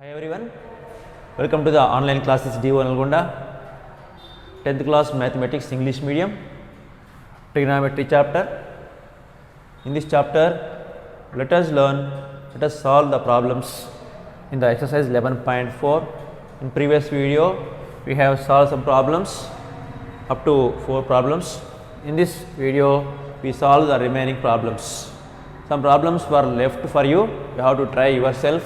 Hi everyone, welcome to the online classes D1 Nalgonda, 10th class mathematics English medium, trigonometry chapter. In this chapter, let us solve the problems in the exercise 11.4. In previous video, we have solved some problems up to 4 problems. In this video, we solve the remaining problems. Some problems were left for you, you have to try yourself.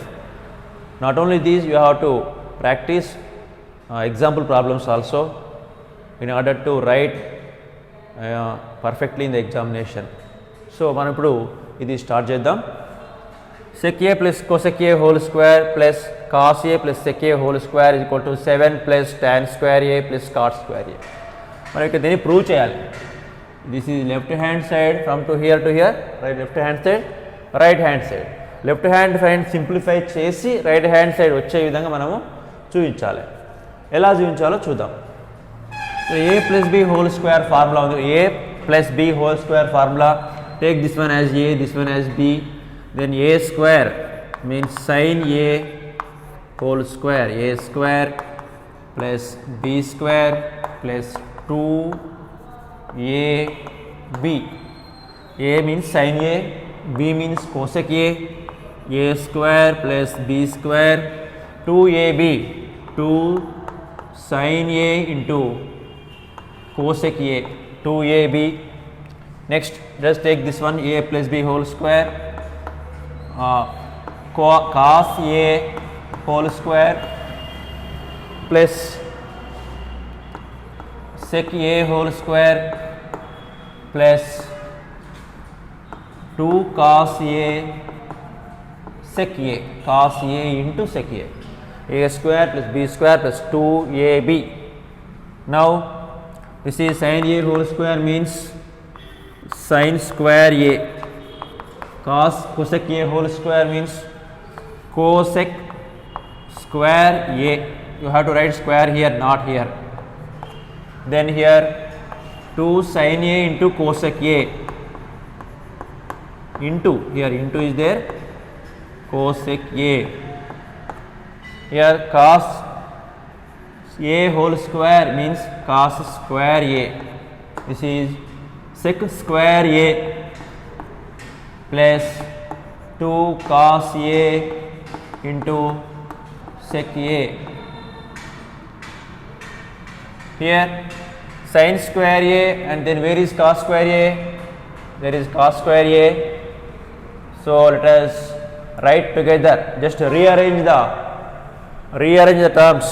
Not only these, you have to practice example problems also in order to write perfectly in the examination. So, మనం ఇప్పుడు ఇది start చేద్దాం. sec a plus cosec a whole square plus cos a plus sec a whole square is equal to 7 plus tan square a plus cot square a. మనం ఇక్కడ దీన్ని prove చేయాలి. This is left hand side from to here, right left hand side, right hand side. Left hand side simplify చేసి right hand side వచ్చే విధంగా మనము చూపించాలి. ఎలా చూపించాలో చూద్దాం. A plus B whole square formula ఉంది. A plus B whole square formula, take this one as A, this one as B, then A square means sine A whole square, A square plus B square plus 2ab. A means sine A, b means cosec a square plus b square, 2ab, 2 sin a into cosec a, 2ab. Next, just take this one, a plus b whole square, cos a whole square plus sec a whole square plus 2 cos a sec a, cos a into sec a square plus b square plus 2ab. Now this is sin a whole square means sin square a, cosec a whole square means cosec square a. You have to write square here, not here. Then here 2 sin a into cosec a into, here into is there, cosec a. Here cos a whole square means cos square a. This is sec square a plus 2 cos a into sec a. Here sin square a, and then where is cos square a? There is cos square a. So let us write together, just rearrange the terms.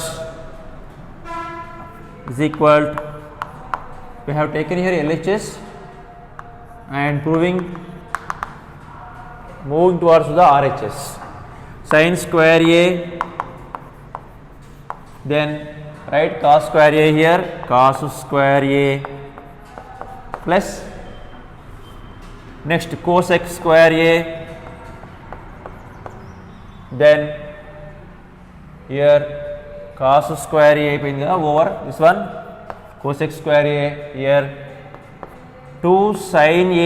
Is equal to, we have taken here LHS and moving towards the RHS. Sin square a, then write cos square a here, cos square a plus, next cosec square a, then here cos square a over this one, cosec square a, here 2 sin a,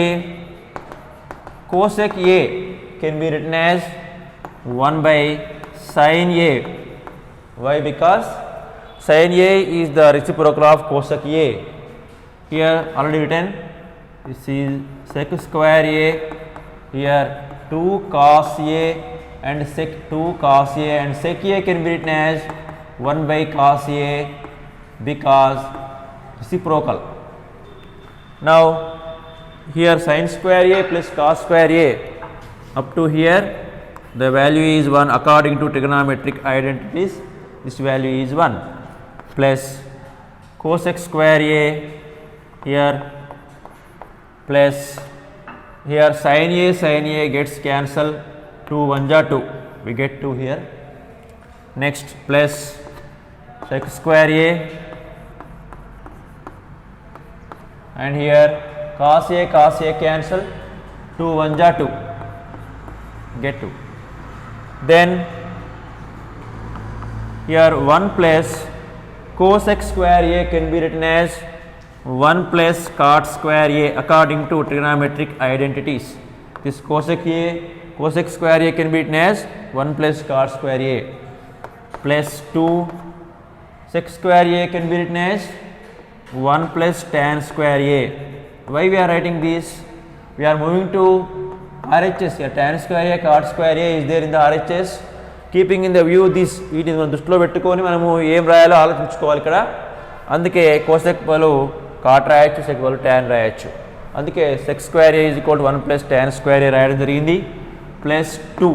cosec a can be written as 1 by sin a. Why? Because sin a is the reciprocal of cosec a. Here already written, this is sec square a, here 2 cos a and sec 2 cos a, and sec a can be written as 1 by cos a because reciprocal. Now here sin square a plus cos square a up to here the value is 1 according to trigonometric identities. This value is 1 plus cosec square a here plus here sin a gets cancelled, 2 1 ja 2, we get 2 here. Next plus sec square a, and here cos a cancel, 2 1 ja 2, get 2. Then here 1 plus cosec square a can be written as 1 plus cot square a according to trigonometric identities. This cosec square a can be written as 1 plus cot square a. plus 2 sec square a can be written as 1 plus tan square a. Why we are writing this? We are moving to RHS here. Tan square a, cot square a is there in the RHS. Keeping in the view this, వీటిని మనం దృష్టిలో పెట్టుకొని మనము ఏం రాయాలో ఆలోచించుకోవాలి ఇక్కడ. అందుకే కోసెక్ బదులు కాట్ రాయొచ్చు, సెక్ బదులు tan రాయొచ్చు. అందుకే sec square a is equal to 1 plus tan square a రాయడం జరిగింది plus 2.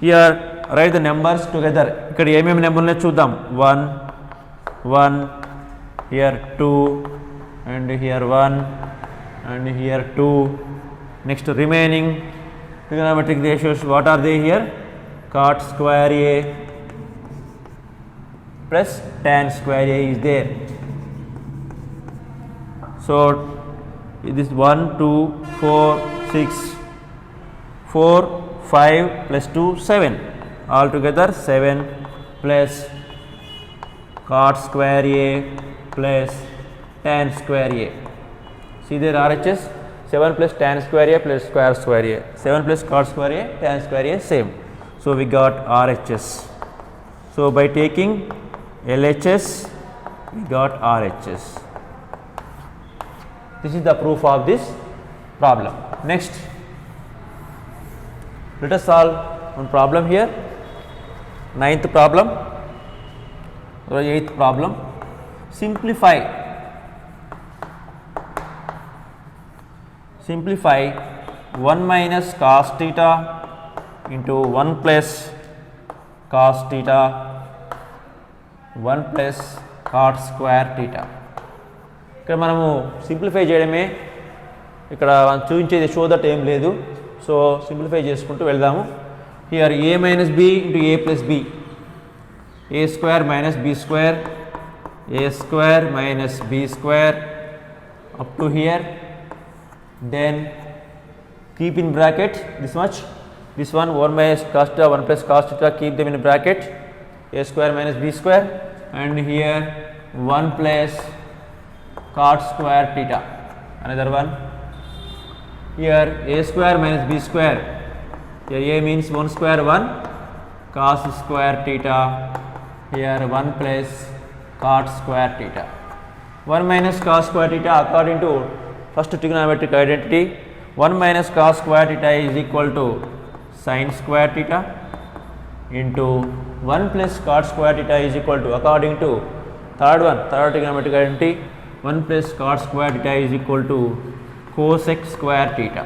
Here write the numbers together. ఇక్కడ ఏమేమి నెంబర్లు చూద్దాం. 1 1, here 2 and here 1 and here 2. Next remaining trigonometric ratios, what are they here? Cot square a plus tan square a is there. So this 1 2 4 6 4 5 plus 2 7, altogether 7 plus cot square a plus tan square a. See there RHS, 7 plus tan square a plus square a, 7 plus cot square a, tan square a, same. So we got RHS. So by taking LHS we got RHS. This is the proof of this problem. Next, let us solve one problem here. 9th problem or 8th problem. Simplify 1 minus cos theta into 1 plus cos theta 1 plus cot square theta. ఇక్కడ మనము simplify చేయడమే, ఇక్కడ చూపించేది show that ఏం లేదు. So simplify చేసుకుంటూ వెళ్దాము. Here a minus b into a plus b, a square minus b square, a square minus b square up to here. Then keep in bracket this much, this one 1 minus cos theta 1 plus cos theta, keep them in bracket, a square minus b square, and here 1 plus cot square theta, another one. Here a square minus b square, here a means 1 square 1 cos square theta, here 1 plus cot square theta. 1 minus cos square theta according to first trigonometric identity, 1 minus cos square theta is equal to sin square theta into 1 plus cot square theta is equal to, according to third trigonometric identity, 1 plus cot square theta is equal to cosec square theta.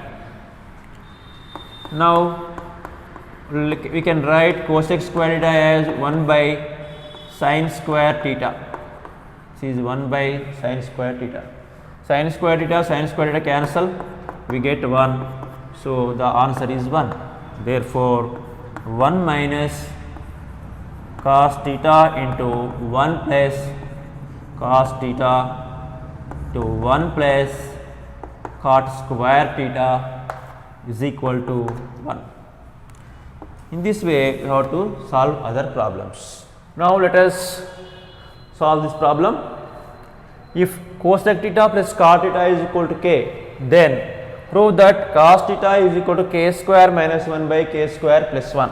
Now we can write cosec square theta as 1 by sin square theta. This is 1 by sin square theta. Sin square theta cancel, we get 1. So the answer is 1. Therefore 1 minus cos theta into 1 plus cos theta to 1 plus cot square theta is equal to 1. In this way we have to solve other problems. Now let us solve this problem. If cosec theta plus cot theta is equal to k, then prove that cos theta is equal to k square minus 1 by k square plus 1.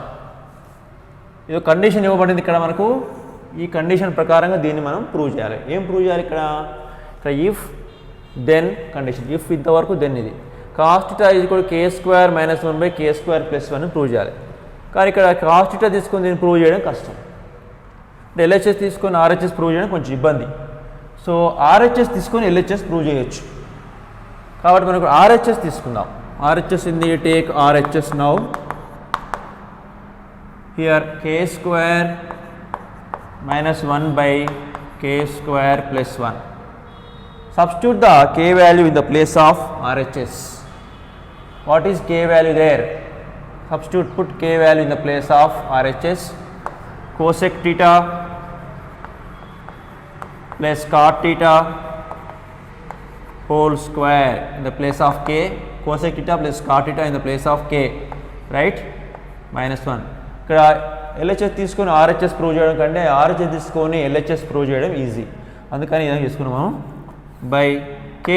ఇది condition ఇవ్వబడింది ఇక్కడ మనకు. ఈ condition ప్రకారంగా దీన్ని మనం prove చేయాలి. ఏం ప్రూవ్ చేయాలి ఇక్కడ ఇఫ్ దెన్ కండిషన్, ఇఫ్ ఇంతవరకు దెన్ ఇది cos theta is equal to k square minus 1 by k square plus 1 prove చేయాలి. కానీ ఇక్కడ cos theta తీసుకొని దీన్ని ప్రూవ్ చేయడం కష్టం. అంటే LHS తీసుకొని RHS ప్రూవ్ చేయడం కొంచెం ఇబ్బంది. సో RHS తీసుకొని LHS ప్రూవ్ చేయొచ్చు. కాబట్టి మనకు RHS తీసుకుందాం. RHS in the take RHS now. Here k square minus 1 by k square plus 1. Substitute the k value in the place of RHS. What is k value there? Substitute, put k value in the place of RHS. Cosec theta plus cot theta whole square in the place of k, cosec theta plus cot theta in the place of k, right? Minus 1. ఇక్కడ LHS తీసుకొని RHS prove చేయడం కంటే RHS తీసుకొని LHS prove చేయడం easy. అందుకని ఏం చేసుకున్నాము, by k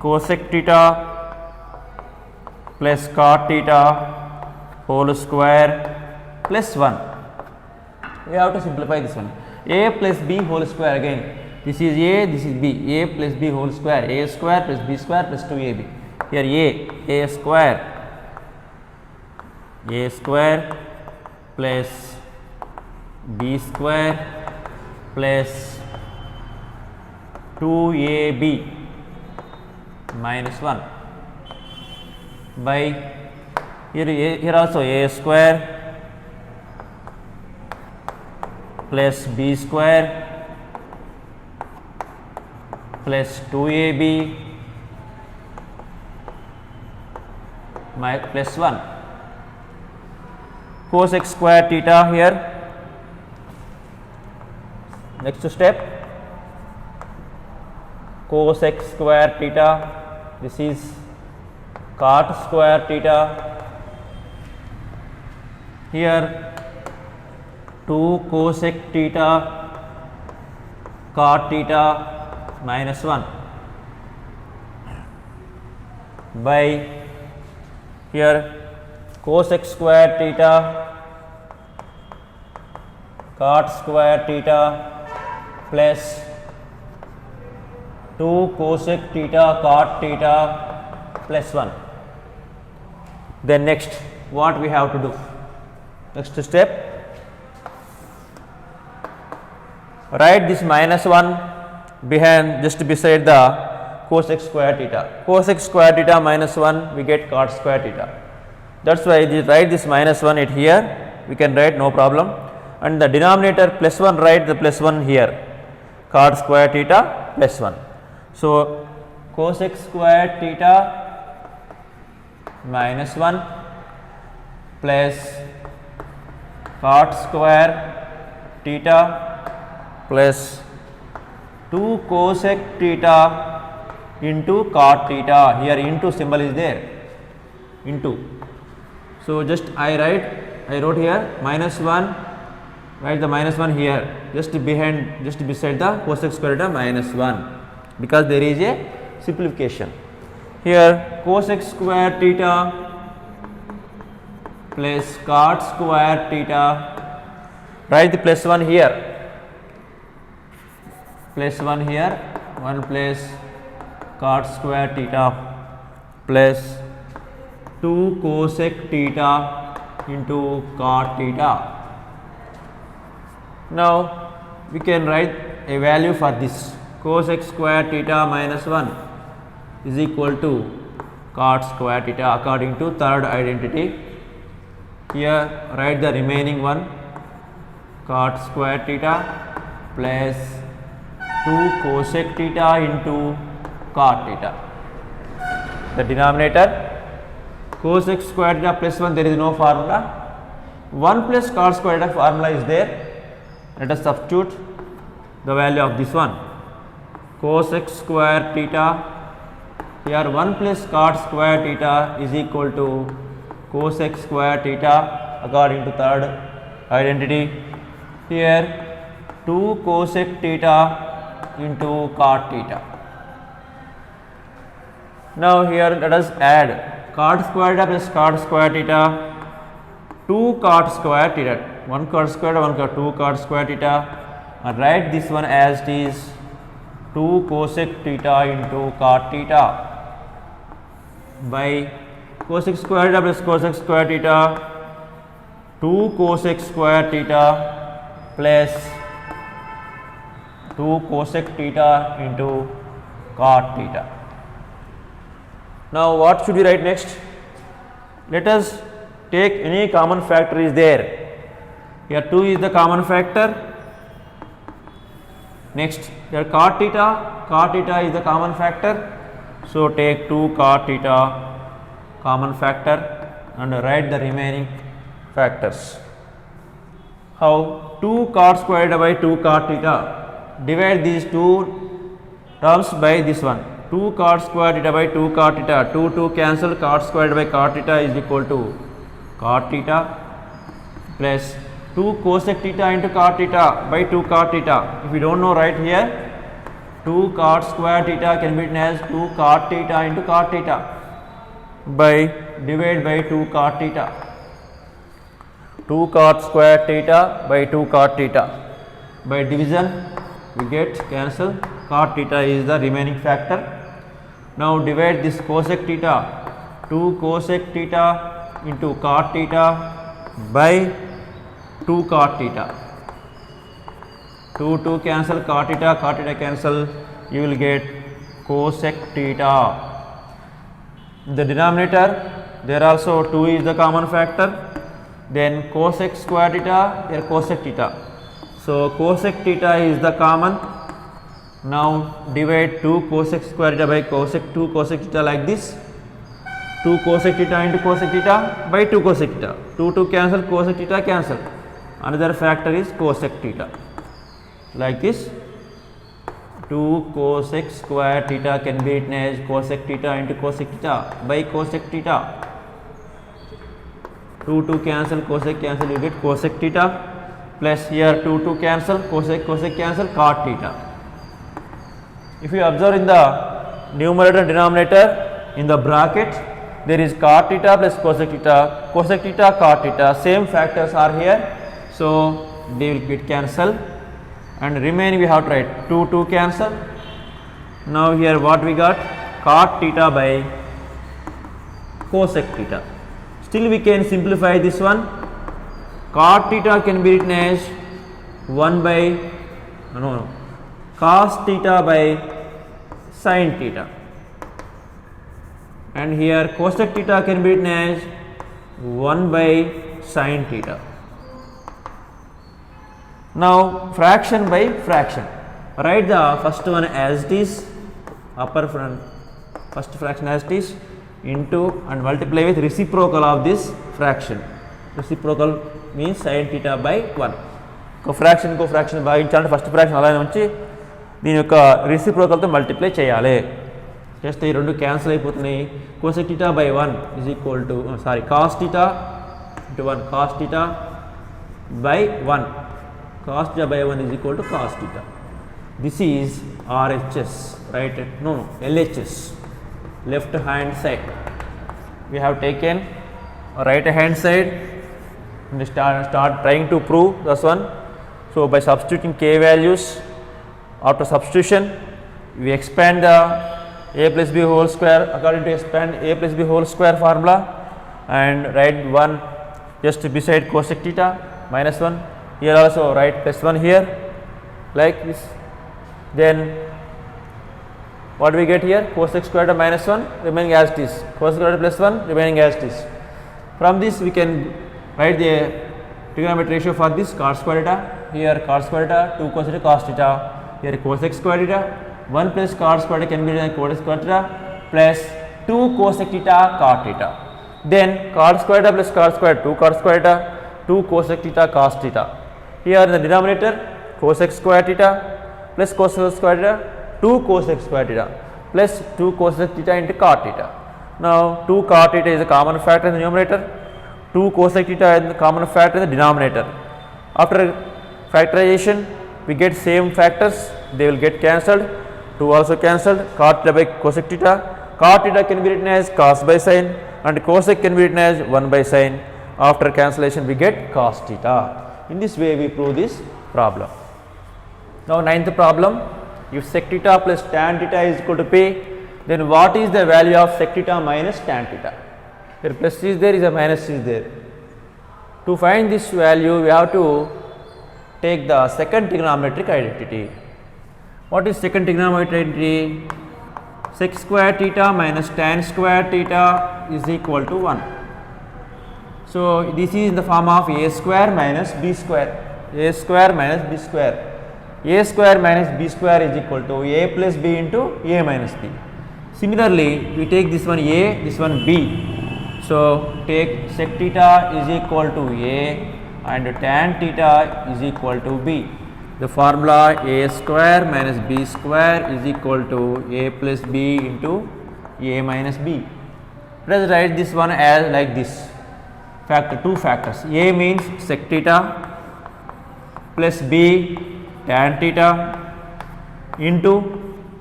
cosec theta plus cot theta whole square plus 1. we have to simplify this one. A plus b whole square, again this is a, this is b, a plus b whole square, a square plus b square plus 2ab. Here a square plus b square plus 2ab minus 1 by here also a square plus b square plus 2ab plus 1 cos x square theta here. Next step, cos x square theta, this is cot square theta, here 2 cosec theta cot theta minus 1 by here cos x square theta cot square theta plus 2 cosec theta cot theta plus 1. Then next what we have to do? Next step, write this minus 1 behind, just beside the cos x square theta. Cos x square theta minus 1, we get cot square theta. That's why write this minus 1 it here, we can write no problem, and the denominator plus 1, write the plus 1 here, cot square theta plus 1. So cos x square theta minus 1 plus cot square theta plus 2 cosec theta into cot theta. Here into symbol is there, into. So just I wrote here minus 1, write the minus 1 here, just behind, just beside the cos x square theta minus 1, because there is a simplification. Here cos x square theta plus cot square theta, write the plus 1 here, plus 1 here, 1 plus cot square theta plus 2 cosec theta into cot theta. Now we can write a value for this, cos x square theta minus 1 is equal to cot square theta according to third identity. Here write the remaining one, cot square theta plus 2 cosec theta into cot theta. The denominator cos x square theta plus 1, there is no formula, 1 plus cot square theta formula is there. Let us substitute the value of this one, cos x square theta, here 1 plus cot square theta is equal to cos x square theta according to third identity. Here 2 cosec theta into cot theta. Now here let us add cot square theta plus cot square theta, 2 cot square theta, 1 cot square theta, 1 cot, 2 cot square theta, and write this one as it is 2 cosec theta into cot theta by cos x square theta plus cos x square theta, 2 cosec square theta plus 2 cosec theta into cot theta. Now what should we write next? Let us take any common factor is there. Here 2 is the common factor. Next here cot theta is the common factor. So take 2 cot theta common factor and write the remaining factors. How? 2 cot square theta by 2 cot theta. Divide these two terms by this one. 2 cot square theta by 2 cot theta. 2 cancel, cot square theta by cot theta is equal to cot theta plus 2 cosec theta into cot theta by 2 cot theta. If you don't know, right here 2 cot square theta can be written as 2 cot theta into cot theta by divide by 2 cot theta. 2 cot square theta by 2 cot theta. By division we get cancel, cot theta is the remaining factor. Now divide this cosec theta, 2 cosec theta into cot theta by 2 cot theta. 2 cancel, cot theta cancel, you will get cosec theta. In the denominator there also 2 is the common factor, then cosec square theta, here cosec theta. So cosec theta is the common. Now divide 2 cosec square theta by cosec 2 cosec theta like this. 2 cosec theta into cosec theta by 2 cosec theta. 2 cancel, cosec theta cancel. Another factor is cosec theta. Like this, 2 cosec square theta can be written as cosec theta into cosec theta by cosec theta. 2 cancel, cosec cancel, you get cosec theta, plus here 2 cancel, cosec cancel, cot theta. If you observe in the numerator and denominator, in the bracket there is cot theta plus cosec theta, cot theta, same factors are here, so they will get cancelled and remaining we have to write 2 cancel. Now here what we got, cot theta by cosec theta. Still we can simplify this one. Cot theta can be written as 1 by cos theta by sin theta, and here cosec theta can be written as 1 by sin theta. Now fraction by fraction, write the first one as it is, upper front first fraction as it is, into and multiply with reciprocal of this fraction. Reciprocal means sin theta by 1. Fraction భాగించాలంటే first fraction అలానే ఉంచి దీని యొక్క రెసిప్రోకల్తో multiply చేయాలి. చేస్తే ఈ రెండు cancel అయిపోతున్నాయి. cosec theta by 1 is equal to cos theta into 1 cos theta by 1. Cos theta by 1 is equal to cos theta. This is RHS, right? No, LHS, left hand side. We have taken right hand side and start trying to prove this one. So by substituting k values, after substitution we expand the a plus b whole square according to expand a plus b whole square formula and write 1 just beside cosec theta minus 1. Here also write plus 1 here like this. Then what we get here, cosec square theta minus 1 remaining as it is, cosec square theta plus 1 remaining as it is. From this we can write the trigonometric ratio for this cos square theta. Here cos square theta, 2 cos theta cos theta, here cosec square theta, 1 plus cos square theta can be written as cosec square theta plus 2 cosec theta cot theta. Then cos square theta plus cos square, 2 cos square theta, 2 cosec theta cos theta. Here in the denominator cosec square theta plus cosec square theta, 2 cosec square theta plus 2 cosec theta into cot theta. Now 2 cot theta is a common factor in the numerator, 2 cosec theta is the common factor in the denominator. After factorization we get same factors, they will get cancelled, 2 also cancelled, cot theta by cosec theta, cot theta can be written as cos by sin and cosec can be written as 1 by sin. After cancellation we get cos theta. In this way we prove this problem. Now ninth problem, if sec theta plus tan theta is equal to p, then what is the value of sec theta minus tan theta? Here plus is there, is a minus is there. To find this value we have to take the second trigonometric identity. What is second trigonometric identity? Sec square theta minus tan square theta is equal to 1. So this is in the form of a square minus b square, a square minus b square. A square minus b square is equal to a plus b into a minus b. Similarly we take this one a, this one b. So take sec theta is equal to a and tan theta is equal to b. The formula a square minus b square is equal to a plus b into a minus b. Let us write this one as like this. Two factors. A means sec theta plus b tan theta into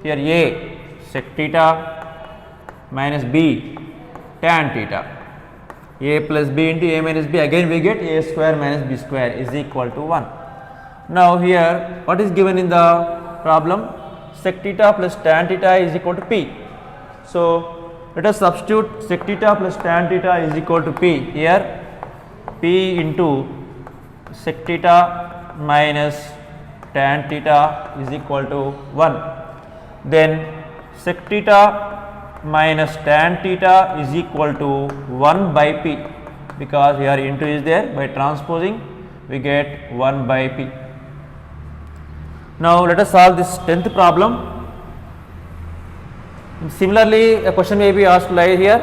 here a sec theta minus b tan theta. a plus b into a minus b, again we get a square minus b square is equal to 1. Now here what is given in the problem? Sec theta plus tan theta is equal to p. So let us substitute sec theta plus tan theta is equal to p. Here p into sec theta minus tan theta is equal to 1. Then sec theta minus tan theta is equal to 1 by p, because here into is there, by transposing we get 1 by p. Now let us solve this 10th problem. Similarly, a question may be asked like here,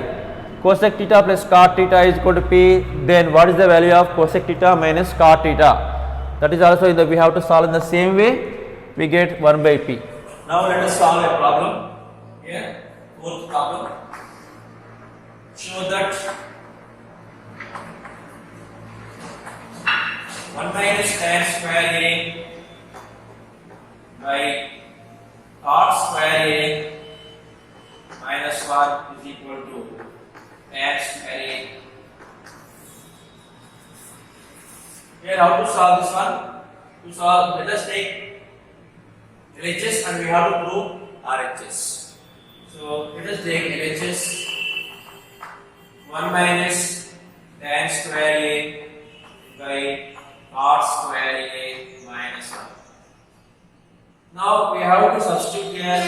cosec theta plus cot theta is equal to p, then what is the value of cosec theta minus cot theta? That is also we have to solve in the same way, we get 1 by p. Now let us solve a problem here. Fourth problem. Show that 1 minus tan square a by cot square a minus 1 is equal to tan square a. Here how to solve this one? To solve, let us take LHS and we have to prove RHS. So let us take LHS 1 minus tan square a by cot square a minus 1. Now we have to substitute here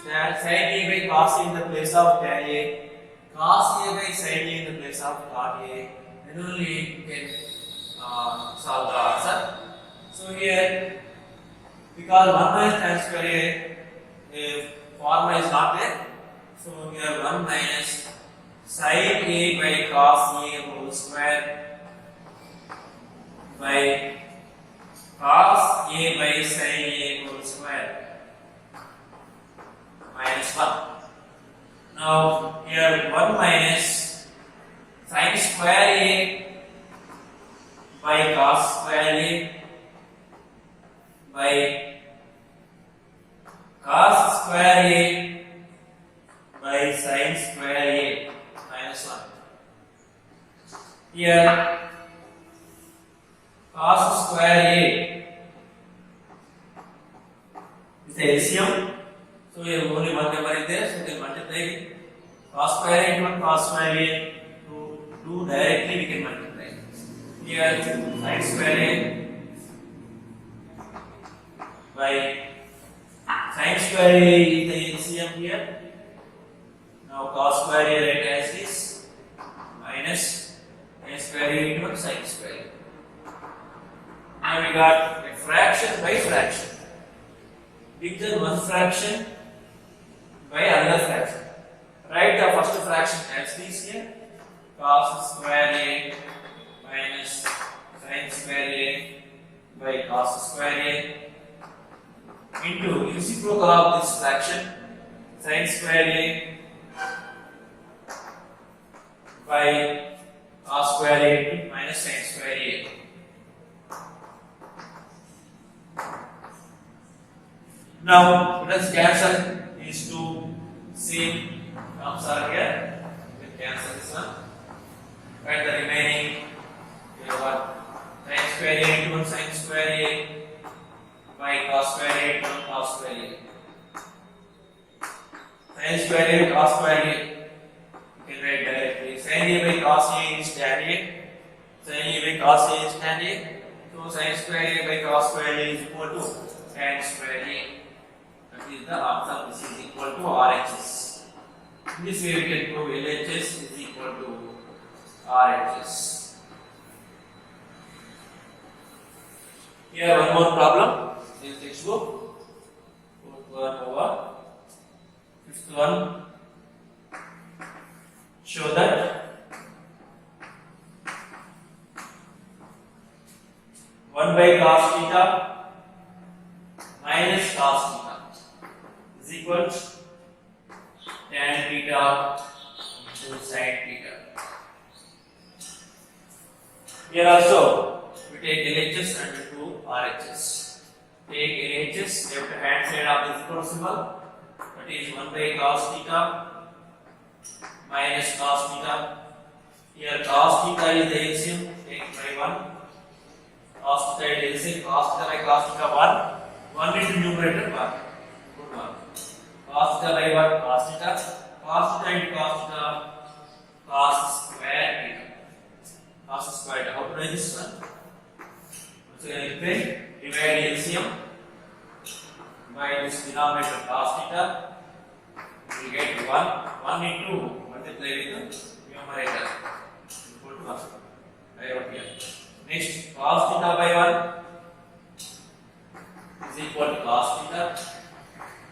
sin a by cos a in the place of tan a, cos a by sin a in the place of cot a, then only we can solve the answer. So here, because 1 minus tan square a formula is not there, so here 1 minus sin a by cos a whole square by cos a by sin a whole square minus 1. Now here 1 minus sin square a by cos square a by cos square a by sin square a minus 1. Here cos square a is the LCM, so here only one number is there, so we can multiply it. Cos square a into cos square a, to do directly we can multiply. Here sin square a by sin square a is the LCM here. Now cos square a right as this minus sin square a into sin square a. Now we got a fraction by fraction. Division one fraction by another fraction. Write the first fraction as this here. Cos square a minus sin square a by cos square a into reciprocal of this fraction sin square a by cos square a into minus sin square a. Now let us cancel these two same terms are here. We can cancel this one. Write the remaining sin square a into sin square a by cos square a into cos square a. Sin square a cos square a. You can write directly. Sin a by cos a is tan a. Sin a by cos a is tan a. So sin square a by cos square a is equal to tan square a. That is the answer. This is equal to RHS. In this way we can prove LHS is equal to RHS. Here one more problem. This textbook. Fourth one over. Fifth one. Show that 1 by cos theta minus cos theta is equal to tan theta into sin theta. Here also we take LHS and we do RHS. Take LHS, left hand side of the equal symbol, that is 1 by cos theta minus cos theta Here cos theta is the LCM, take by 1. Cos theta is LCM, cos theta by cos theta 1. 1 into numerator 1. Put 1. Cos theta by 1, cos theta. Cos theta into cos theta, cos square theta. Cos square theta. How to write this one? Once again, explain. Divide LCM by this denominator cos theta. We get 1. 1 into multiply with the numerator. Equal to 1. I wrote here. Next, cos theta by 1 is equal to cos theta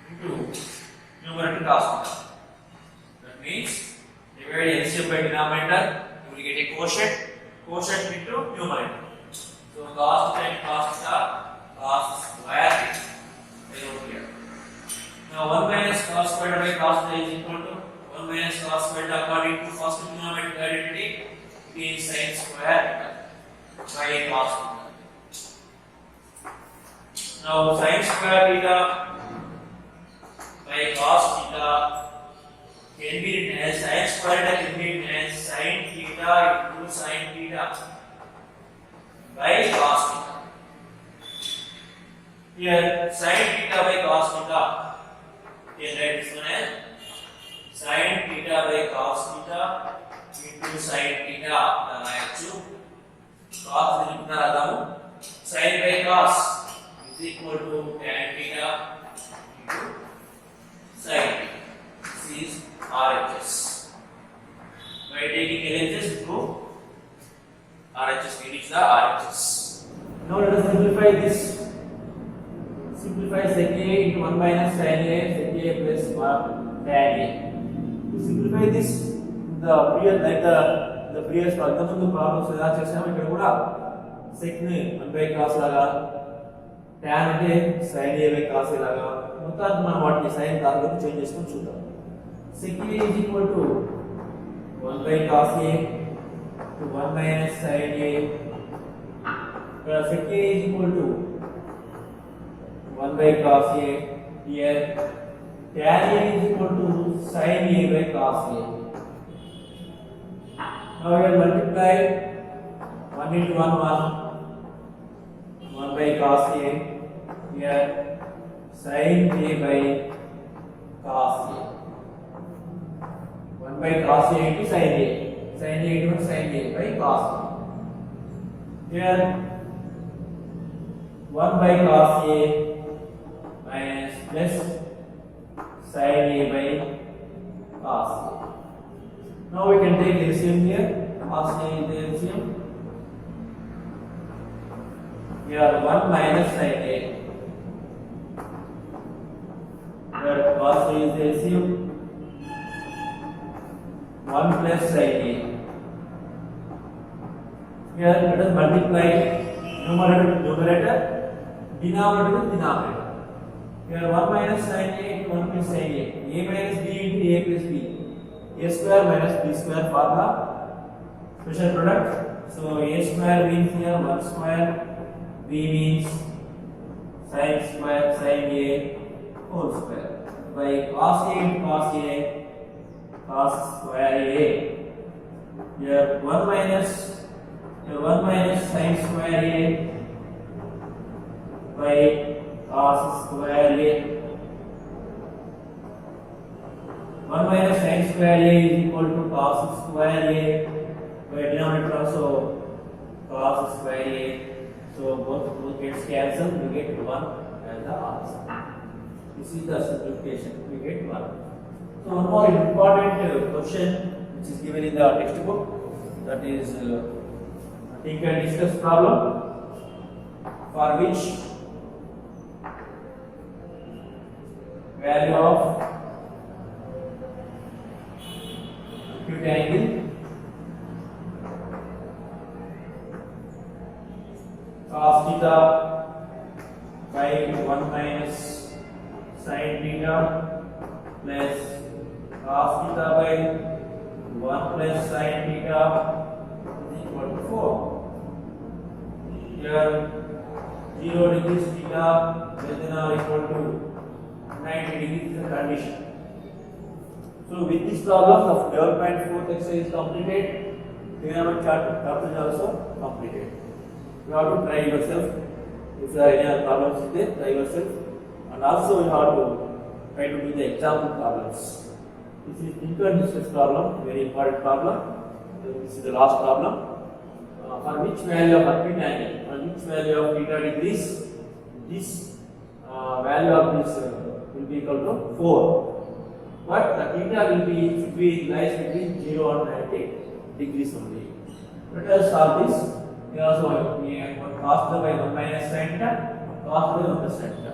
into numerator cos theta. That means divide LCM by denominator, you will get a quotient. Quotient into numerator. So cos theta into cos theta, cos square theta. I wrote here. Now 1 minus cos squared by cos theta is equal to 1 minus cos squared according to first trigonometric identity, it is sin square theta by cos theta. Now sin square theta by cos theta can be written as sin square theta can be written as sin theta into sin theta by cos theta. Here sin theta by cos theta, can write this one as sin theta by cos theta into sin theta. రాయొచ్చు. cos నిలుపుతారు Adam. sin by cos is equal to tan theta into sin. This is RHS. By taking LHS to RHS, we reach the RHS. Now let us simplify this. Simplify sec A into 1 minus sin A, sec A plus 1 tan A. To simplify this, the previous problems ఎలా చేసాము ఇక్కడ కూడా sec ని 1 by cos లాగా, tan అంటే sin A by cos A లాగా, మొత్తానికి మనం వాటిని sin దానిలోకి చేంజ్ చేసుకొని చూద్దాం. sec A is equal to 1 by cos A to 1 minus sin A. Sec A is equal to 1 by cos A. Here tan A is equal to sin A by cos A. Now we will multiply 1 into 1 1 by cos A. Here sin A by cos A. 1 by cos A into sin A. Sin A into sin A by cos A. Here 1 by cos A minus plus sin A by cos A. Now we can take LCM here. Cos A is the LCM. Here 1 minus sin A. Here cos A is the LCM. 1 plus sin A. Here let us multiply numerator to numerator, denominator to denominator. Here 1 minus sin A into 1 plus sin A. A minus B into A plus B. A square minus B square formula. Special product. So A square means here 1 square. B means sin square sin A whole square. By cos A into cos A, cos square A. Here 1 minus sin square A by cos square A. 1 minus sin square A is equal to cos square A by denominator also cos square A. So both gets cancelled, we get 1 as the answer. This is the simplification, we get 1. So one more important question which is given in the textbook, that is think and discuss problem, for which value of acute angle cos theta by 1 minus sin theta plus cos theta by 1 plus sin theta is equal to 4. Here 0 degrees theta less than or equal to 90 degrees is the condition. So with this problem of development 4th exercise is completed. trigonometry chapter is also completed. You have to try yourself. If there are any other problems in there, try yourself. And also you have to try to do the example problems. This is income distance problem, very important problem. This is the last problem. For which value of acute angle, for which value of theta degrees, this value of this will be equal to 4. But the theta will be lies between 0 and 90 degrees only. Let us solve this. We also have cos theta by 1 minus sin theta, cos theta by 1 plus sin theta.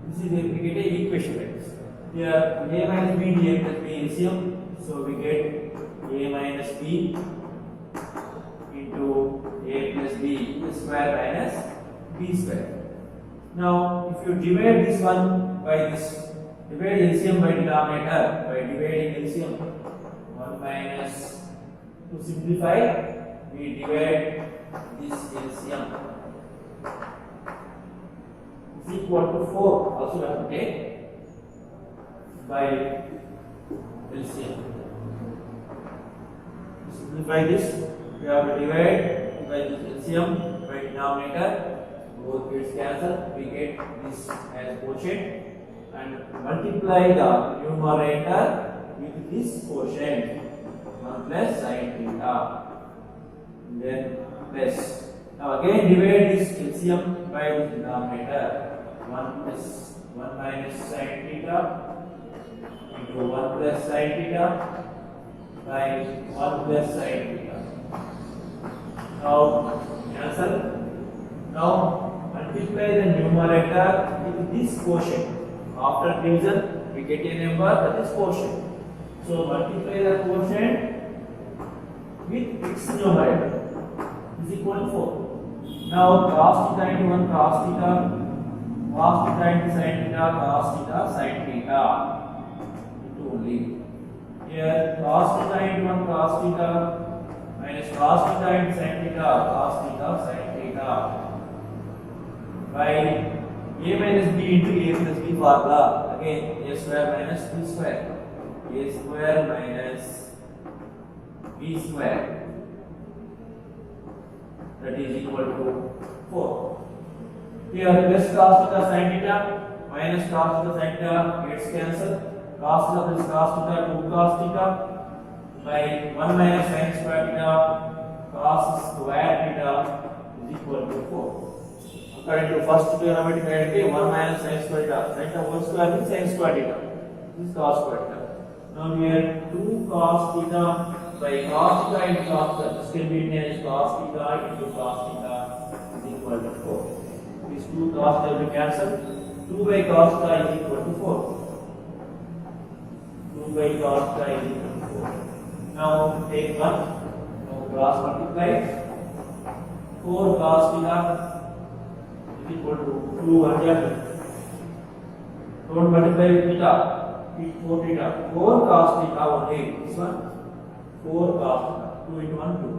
This is we get a equation like this. Here a minus b dx plus b LCM, so we get a minus b into a plus b square minus b square. Now, if you divide this one by this, divide LCM by denominator by dividing LCM 1 minus, to simplify, we divide this LCM is equal to 4. Also, we have to take by LCM. To simplify this, we have to divide by this LCM by denominator. Both bits cancel, we get this as quotient, and multiply the numerator with this quotient 1 plus sin theta, then plus. Now again divide this LCM by this denominator, 1 plus 1 minus sin theta into 1 plus sin theta by 1 plus sin theta. Now cancel. Now multiply the numerator with this quotient. After division, we get a number that is quotient. So multiply the quotient with its numerator is equal to 4. Now cos theta into 1 cos theta into sin theta, cos theta sin theta into only. Here cos theta into 1 cos theta minus cos theta into sin theta, cos theta sin theta, by a minus b into a plus b formula, again a square minus b square, a square minus b square, that is equal to 4. Here plus cos theta sin theta minus cos theta sin theta gets cancelled. Cos theta plus cos theta 2 cos theta by 1 minus sin square theta cos square theta is equal to 4. According to first trigonometric identity, 1 minus sin square theta. Sin theta whole square means sin square theta. This is cos square theta. Now here 2 cos theta by cos theta into cos theta. This can be written as cos theta into cos theta is equal to 4. These 2 cos theta will be cancelled. 2 by cos theta is equal to 4. 2 by cos theta is equal to 4. Now take 1. Now cross multiply. 4 cos theta equal to 2 100. Don't multiply with theta. 4 theta. 4 cos theta only. This one 4 cos theta. 2 into 1 2.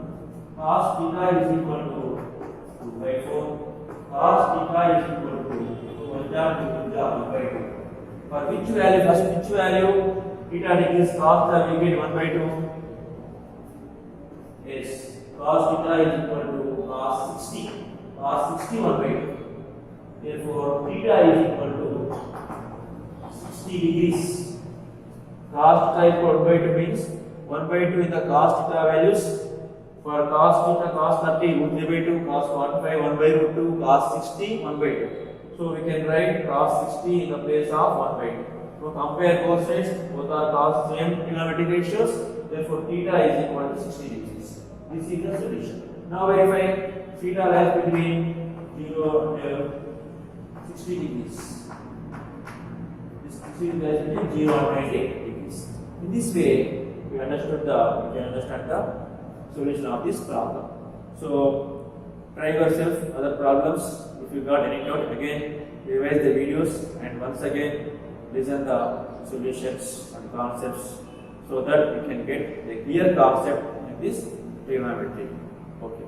Cos theta is equal to 2 by 4. Cos theta is equal to 1 by 2. For which value? First which value? Theta degrees cos theta we get 1 by 2. Yes. Cos theta is equal to cos 60. Cos 60 1 by 2. Therefore, theta is equal to 60 degrees. Cos theta equal to 1 by 2 means 1 by 2 in the cos theta values. For cos theta, cos 30, 1 by 2, cos 45, 1 by root 2, cos 60, 1 by 2. So we can write cos 60 in the place of 1 by 2. So compare both sides, both are cos same trigonometric ratios. Therefore, theta is equal to 60 degrees. This is the solution. Now verify theta lies between 0 and 60 degrees. This is between 0 and 90 degrees. In this way, we can understand the solution of this problem. So, try yourself other problems. If you got any doubt, again revise the videos and once again listen the solutions and concepts so that you can get a clear concept in this trigonometry. Okay.